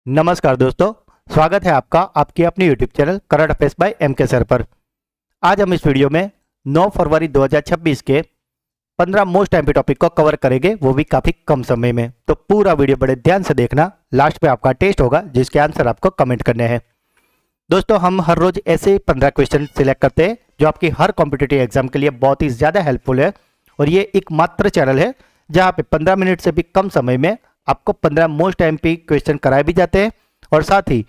नमस्कार दोस्तों, स्वागत है आपका आपकी अपनी YouTube channel current affairs by M K sir पर। आज हम इस वीडियो में 9 फरवरी 2026 के 15 मोस्ट एमपी टॉपिक को कवर करेंगे, वो भी काफ़ी कम समय में। तो पूरा वीडियो बड़े ध्यान से देखना, लास्ट में आपका टेस्ट होगा जिसके आंसर आपको कमेंट करने हैं। दोस्तों, हम हर रोज ऐसे 15 क्वेश्चन सिलेक्ट करते हैं जो आपकी हर कॉम्पिटिटिव एग्जाम के लिए बहुत ही ज़्यादा हेल्पफुल है। और ये एकमात्र चैनल है जहाँ पे 15 मिनट से भी कम समय में आपको 15 मोस्ट एमपी क्वेश्चन कराए भी जाते हैं और साथ ही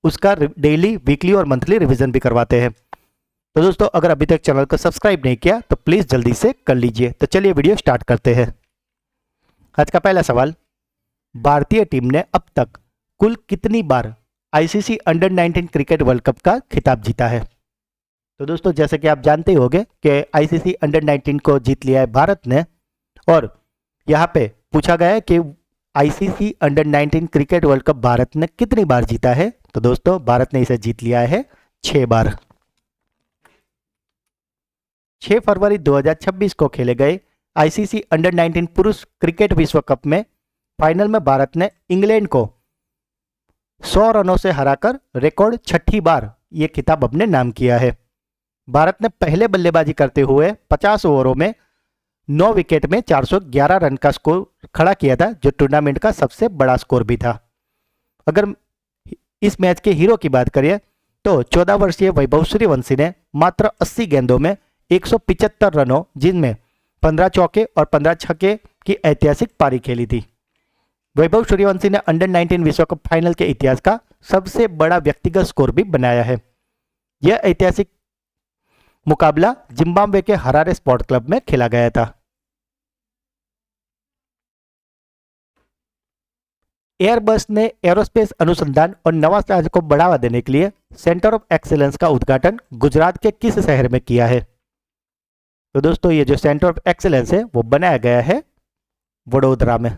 उसका डेली, वीकली और मंथली रिवीजन भी करवाते हैं। तो दोस्तों, अगर अभी तक चैनल को सब्सक्राइब नहीं किया तो प्लीज़ जल्दी से कर लीजिए। तो चलिए वीडियो स्टार्ट करते हैं। आज का पहला सवाल, भारतीय टीम ने अब तक कुल कितनी बार ICC under 19 cricket world cup का खिताब जीता है? तो दोस्तों, जैसे कि आप जानते ही होंगे कि आईसीसी अंडर 19 को जीत लिया है भारत ने। और यहाँ पे पूछा गया है कि ICC under 19 cricket world cup Bharat ने कितनी बार जीता है? तो दोस्तों, भारत ने इसे जीत लिया है 6 बार। 6 फरवरी 2026 को खेले गए आईसीसी अंडर 19 पुरुष क्रिकेट विश्व कप में फाइनल में भारत ने इंग्लैंड को 100 रनों से हराकर रिकॉर्ड 6ठी बार ये खिताब अपने नाम किया है। भारत ने पहले बल्लेबाजी करते हुए 50 ओवरों में 9 विकेट में 411 रन का स्कोर खड़ा किया था, जो टूर्नामेंट का सबसे बड़ा स्कोर भी था। अगर इस मैच के हीरो की बात करें तो 14 वर्षीय वैभव सूर्यवंशी ने मात्र 80 गेंदों में 175 रनों, जिनमें 15 चौके और 15 छक्के की ऐतिहासिक पारी खेली थी। वैभव सूर्यवंशी ने अंडर 19 विश्व कप फाइनल के इतिहास का सबसे बड़ा व्यक्तिगत स्कोर भी बनाया है। यह ऐतिहासिक मुकाबला जिम्बाब्वे के हरारे स्पोर्ट क्लब में खेला गया था। एयरबस ने एरोस्पेस अनुसंधान और नवाचार को बढ़ावा देने के लिए सेंटर ऑफ एक्सीलेंस का उद्घाटन गुजरात के किस शहर में किया है? तो दोस्तों, ये जो सेंटर ऑफ एक्सीलेंस है वो बनाया गया है वडोदरा में।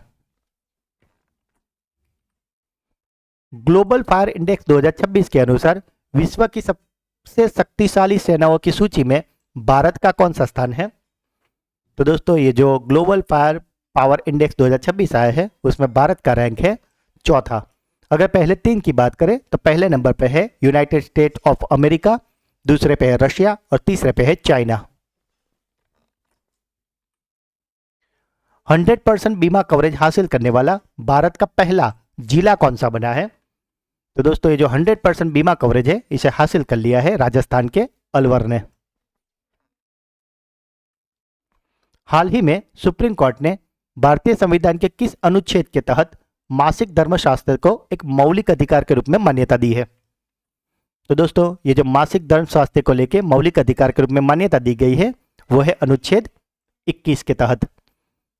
ग्लोबल फायर इंडेक्स 2026 के अनुसार विश्व की सबसे शक्तिशाली सेनाओं की सूची में भारत का कौन सा स्थान है? तो दोस्तों, ये जो ग्लोबल फायर पावर इंडेक्स 2026 आया है उसमें भारत का रैंक है 4था। अगर पहले 3 की बात करें तो पहले नंबर पे है यूनाइटेड स्टेट ऑफ अमेरिका, दूसरे पे है रशिया और तीसरे पे है चाइना। 100% बीमा कवरेज हासिल करने वाला भारत का पहला जिला कौन सा बना है? तो दोस्तों, ये जो 100% बीमा कवरेज है इसे हासिल कर लिया है राजस्थान के अलवर ने। हाल ही में सुप्रीम कोर्ट ने भारतीय संविधान के किस अनुच्छेद के तहत मासिक धर्मशास्त्र को एक मौलिक अधिकार के रूप में मान्यता दी है? तो दोस्तों, ये जो मासिक धर्मशास्त्र को लेके मौलिक अधिकार के रूप में मान्यता दी गई है वो है अनुच्छेद 21 के तहत।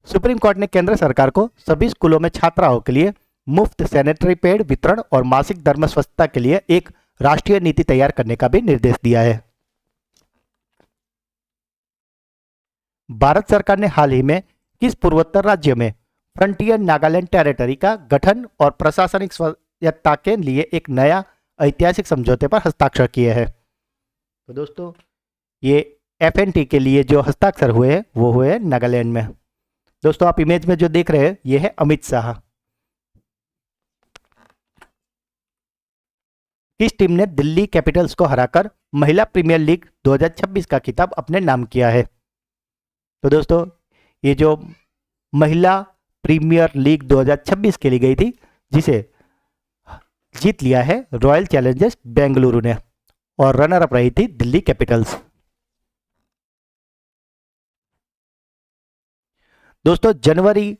सुप्रीम कोर्ट ने केंद्र सरकार को सभी स्कूलों में छात्राओं के लिए मुफ्त सैनिटरी पैड वितरण और मासिक धर्म स्वच्छता के लिए एक राष्ट्रीय नीति तैयार करने का भी निर्देश दिया है। भारत सरकार ने हाल ही में किस पूर्वोत्तर राज्य में फ्रंटियर नागालैंड टेरिटरी का गठन और प्रशासनिक स्वायत्तता के लिए एक नया ऐतिहासिक समझौते पर हस्ताक्षर किए हैं? तो दोस्तों, ये एफएनटी के लिए जो हस्ताक्षर हुए हैं वो हुए नागालैंड में। दोस्तों, आप इमेज में जो देख रहे हैं ये है अमित शाह। किस टीम ने दिल्ली कैपिटल्स को हराकर महिला प्रीमियर लीग 2026 का खिताब अपने नाम किया है? तो दोस्तों, ये जो महिला प्रीमियर लीग 2026 के लिए गई थी जिसे जीत लिया है रॉयल चैलेंजर्स बेंगलुरु ने और रनर अप रही थी दिल्ली कैपिटल्स। दोस्तों, जनवरी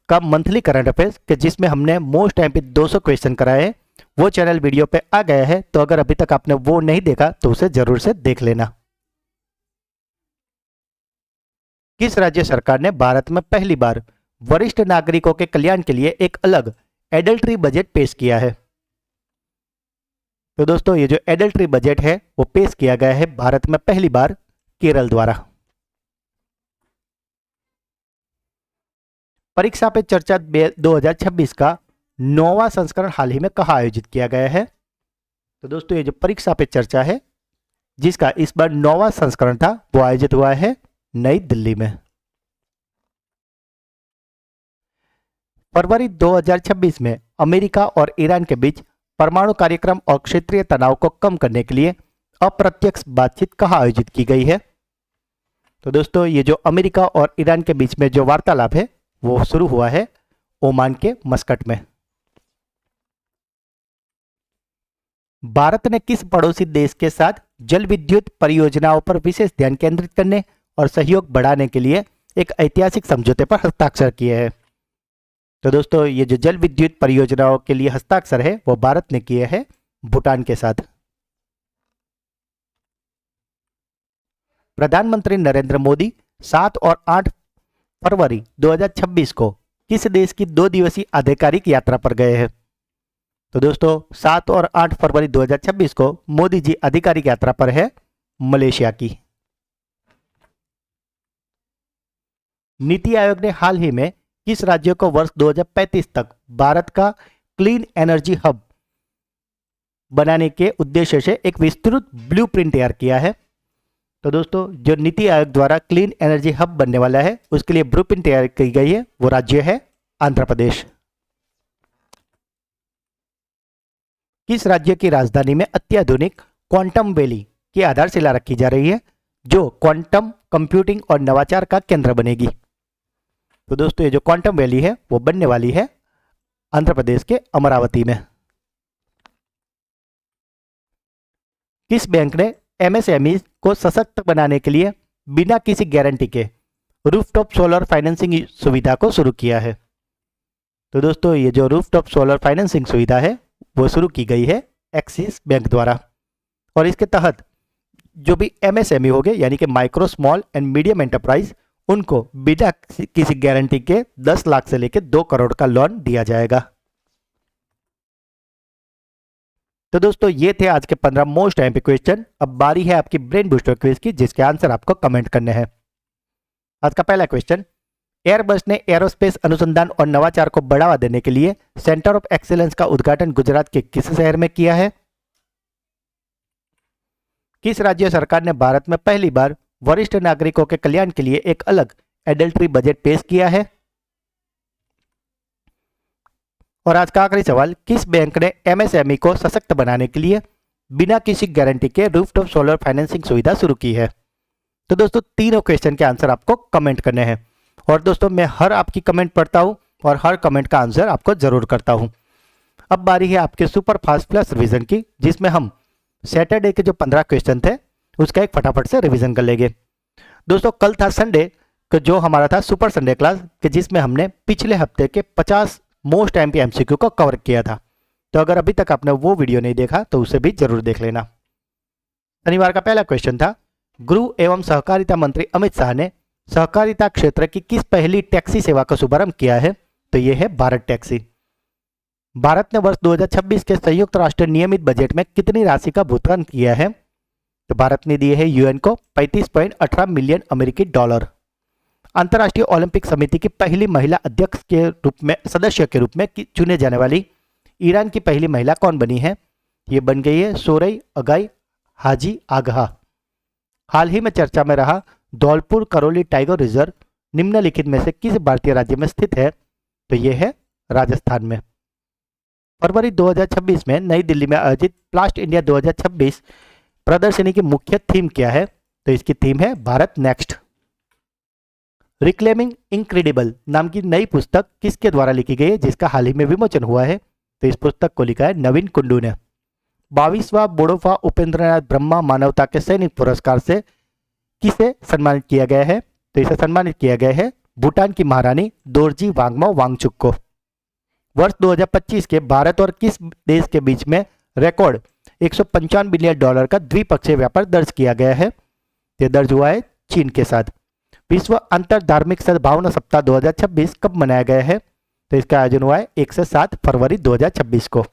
का मंथली करंट अफेयर्स के जिसमें हमने मोस्ट एमपी 200 क्वेश्चन कराए हैं वो चैनल वीडियो पे आ गया है, तो अगर अभी तक आपने वो नहीं देखा तो उसे जरूर से देख लेना। किस राज्य सरकार ने भारत में पहली बार वरिष्ठ नागरिकों के कल्याण के लिए एक अलग एडल्ट्री बजट पेश किया है? तो दोस्तों, ये जो एडल्ट्री बजट है वो पेश किया गया है भारत में पहली बार केरल द्वारा। परीक्षा पे चर्चा 2026 का 9वां संस्करण हाल ही में कहाँ आयोजित किया गया है? तो दोस्तों, ये जो परीक्षा पे चर्चा है जिसका इस बार 9वां संस्करण था वो आयोजित हुआ है नई दिल्ली में। फरवरी 2026 में अमेरिका और ईरान के बीच परमाणु कार्यक्रम और क्षेत्रीय तनाव को कम करने के लिए अप्रत्यक्ष बातचीत कहाँ आयोजित की गई है? तो दोस्तों ये जो अमेरिका और ईरान के बीच में जो वार्तालाप है वो शुरू हुआ है ओमान के मस्कट में। भारत ने किस पड़ोसी देश के साथ जल विद्युत परियोजनाओं पर विशेष ध्यान केंद्रित करने और सहयोग बढ़ाने के लिए एक ऐतिहासिक समझौते पर हस्ताक्षर किए हैं? तो दोस्तों ये जो जल विद्युत परियोजनाओं के लिए हस्ताक्षर है वो भारत ने किए हैं भूटान के साथ। प्रधानमंत्री नरेंद्र मोदी 7 और 8 फरवरी 2026 को किस देश की 2 दिवसीय आधिकारिक यात्रा पर गए हैं? तो दोस्तों 7 और 8 फरवरी 2026 को मोदी जी आधिकारिक यात्रा पर है मलेशिया की। नीति आयोग ने हाल ही में किस राज्य को वर्ष 2035 तक भारत का क्लीन एनर्जी हब बनाने के उद्देश्य से एक विस्तृत ब्लूप्रिंट तैयार किया है? तो दोस्तों जो नीति आयोग द्वारा क्लीन एनर्जी हब बनने वाला है उसके लिए ब्लूप्रिंट तैयार की गई है वो राज्य है आंध्र प्रदेश। किस राज्य की राजधानी में अत्याधुनिक क्वांटम वैली की आधारशिला रखी जा रही है जो क्वांटम कंप्यूटिंग और नवाचार का केंद्र बनेगी? तो दोस्तों ये जो क्वांटम वैली है वो बनने वाली है आंध्र प्रदेश के अमरावती में। किस बैंक ने एमएसएमई को सशक्त बनाने के लिए बिना किसी गारंटी के रूफटॉप सोलर फाइनेंसिंग सुविधा को शुरू किया है? तो दोस्तों ये जो रूफटॉप सोलर फाइनेंसिंग सुविधा है वो शुरू की गई है एक्सिस बैंक द्वारा और इसके तहत जो भी एमएसएमई हो गए यानी कि micro small and medium enterprise उनको बिना किसी गारंटी के 10 लाख से लेकर 2 करोड़ का लोन दिया जाएगा। तो दोस्तों ये थे आज के 15 मोस्ट एमपी क्वेश्चन। अब बारी है आपकी ब्रेन बूस्टर क्विज की जिसके आंसर आपको कमेंट करने हैं। आज का पहला क्वेश्चन, एयरबस ने एरोस्पेस अनुसंधान और नवाचार को बढ़ावा देने के लिए सेंटर ऑफ एक्सीलेंस का उद्घाटन गुजरात के किस शहर में किया है? किस राज्य सरकार ने भारत में पहली बार वरिष्ठ नागरिकों के कल्याण के लिए एक अलग एडल्ट्री बजट पेश किया है? और आज का आखिरी सवाल, किस बैंक ने एमएसएमई को सशक्त बनाने के लिए बिना किसी गारंटी के रूफटॉप सोलर फाइनेंसिंग सुविधा शुरू की है? तो दोस्तों तीनों क्वेश्चन के आंसर आपको कमेंट करने हैं और दोस्तों मैं हर आपकी कमेंट पढ़ता हूं और हर कमेंट का आंसर आपको जरूर करता हूं। अब बारी है आपके सुपर फास्ट प्लस रिवीजन की जिसमें हम सैटरडे के जो 15 क्वेश्चन थे उसका एक फटाफट से रिवीजन कर लेंगे। दोस्तों कल था संडे का जो हमारा था सुपर संडे क्लास कि जिसमें हमने पिछले हफ्ते के 50 मोस्ट एमपी एमसीक्यू को कवर किया था। तो अगर अभी तक आपने वो वीडियो नहीं देखा तो उसे भी जरूर देख लेना। शनिवार का पहला क्वेश्चन था, गृह एवं सहकारिता मंत्री अमित शाह ने सहकारिता क्षेत्र की किस पहली टैक्सी सेवा का शुभारंभ किया है? तो यह है भारत टैक्सी। भारत ने वर्ष 2026 के संयुक्त राष्ट्र नियमित बजट में कितनी राशि का भुगतान किया है? तो भारत ने दिए है यूएन को 35.18 मिलियन अमेरिकी डॉलर। अंतर्राष्ट्रीय ओलंपिक समिति की पहली महिला अध्यक्ष के रूप में सदस्य के रूप में चुने जाने वाली ईरान की पहली महिला कौन बनी है? ये बन गई है सोरई अगाई हाजी आगहा। हाल ही में चर्चा में रहा धौलपुर करौली टाइगर रिजर्व निम्नलिखित में से किस भारतीय राज्य में स्थित है? तो यह है राजस्थान में। फरवरी 2026 में नई दिल्ली में आयोजित प्लास्ट इंडिया 2026 प्रदर्शनी की मुख्य थीम क्या है? तो इसकी थीम है भारत नेक्स्ट। रिक्लेमिंग इनक्रेडिबल नाम की नई पुस्तक किसके द्वारा लिखी गई है जिसका हाल ही में विमोचन हुआ है? तो इस पुस्तक को लिखा है नवीन कुंडू ने। 22वां बोडोफा उपेंद्रनाथ ब्रह्मा मानवता के सैनिक पुरस्कार से किसे सम्मानित किया गया है? तो इसे सम्मानित किया गया है भूटान की महारानी दोरजी वांगमो वांगचुक को। वर्ष 2025 के भारत और किस देश के बीच में रिकॉर्ड 155 बिलियन डॉलर का द्विपक्षीय व्यापार दर्ज किया गया है? यह दर्ज हुआ है चीन के साथ। विश्व अंतर धार्मिक सद्भावना सप्ताह 2026 कब मनाया गया है? तो इसका आयोजन हुआ है 1 से 7 फरवरी 2026 को।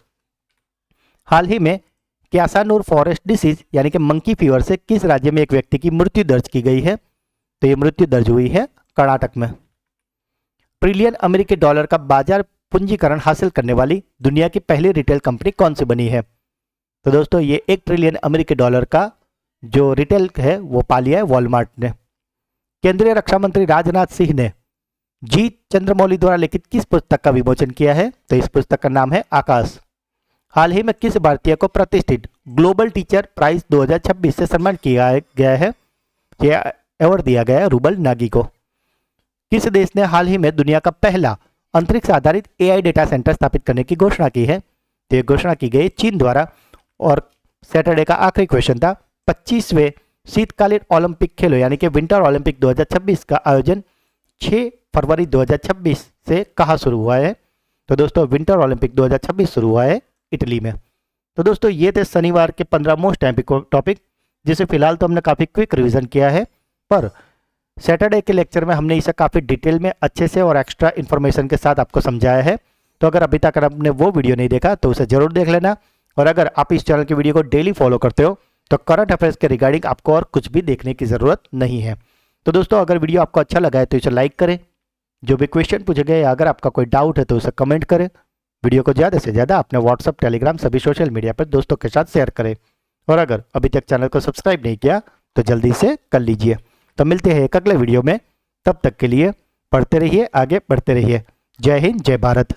हाल ही में क्यासानूर फॉरेस्ट डिसीज यानी कि मंकी फीवर से किस राज्य में एक व्यक्ति की मृत्यु दर्ज की गई है? तो ये मृत्यु दर्ज हुई है कर्नाटक में। ट्रिलियन अमेरिकी डॉलर का बाजार पूंजीकरण हासिल करने वाली दुनिया की पहली रिटेल कंपनी कौन सी बनी है? तो दोस्तों ये 1 ट्रिलियन अमेरिकी डॉलर का जो रिटेल है वो पा लिया है वॉलमार्ट ने। केंद्रीय रक्षा मंत्री राजनाथ सिंह ने जी चंद्रमौली द्वारा लिखित किस पुस्तक का विमोचन किया है? तो इस पुस्तक का नाम है आकाश। हाल ही में किस भारतीय को प्रतिष्ठित ग्लोबल टीचर प्राइज 2026 से सम्मानित किया गया है? यह अवार्ड दिया गया है रूबल नागी को। किस देश ने हाल ही में दुनिया का पहला अंतरिक्ष आधारित एआई डेटा सेंटर स्थापित करने की घोषणा की है? तो यह घोषणा की गई चीन द्वारा। और सैटरडे का आखिरी क्वेश्चन था 25वें शीतकालीन ओलंपिक खेलों यानी कि विंटर ओलंपिक 2026 का आयोजन 6 फरवरी 2026 से कहाँ शुरू हुआ है? तो दोस्तों विंटर ओलंपिक 2026 शुरू हुआ है इटली में। तो दोस्तों ये थे शनिवार के 15 मोस्ट टॉपिक, जिसे फिलहाल तो हमने काफ़ी क्विक रिवीजन किया है, पर सैटरडे के लेक्चर में हमने इसे काफ़ी डिटेल में अच्छे से और एक्स्ट्रा इन्फॉर्मेशन के साथ आपको समझाया है। तो अगर अभी तक आपने वो वीडियो नहीं देखा तो उसे जरूर देख लेना। और अगर आप इस चैनल की वीडियो को डेली फॉलो करते हो तो करंट अफेयर्स के रिगार्डिंग आपको और कुछ भी देखने की ज़रूरत नहीं है। तो दोस्तों अगर वीडियो आपको अच्छा लगा है तो इसे लाइक करें, जो भी क्वेश्चन पूछे गए या अगर आपका कोई डाउट है तो उसे कमेंट करें, वीडियो को ज़्यादा से ज़्यादा अपने व्हाट्सअप, टेलीग्राम सभी सोशल मीडिया पर दोस्तों के साथ शेयर करें। और अगर अभी तक चैनल को सब्सक्राइब नहीं किया तो जल्दी से कर लीजिए। तो मिलते हैं एक अगले वीडियो में, तब तक के लिए पढ़ते रहिए, आगे बढ़ते रहिए। जय हिंद, जय भारत।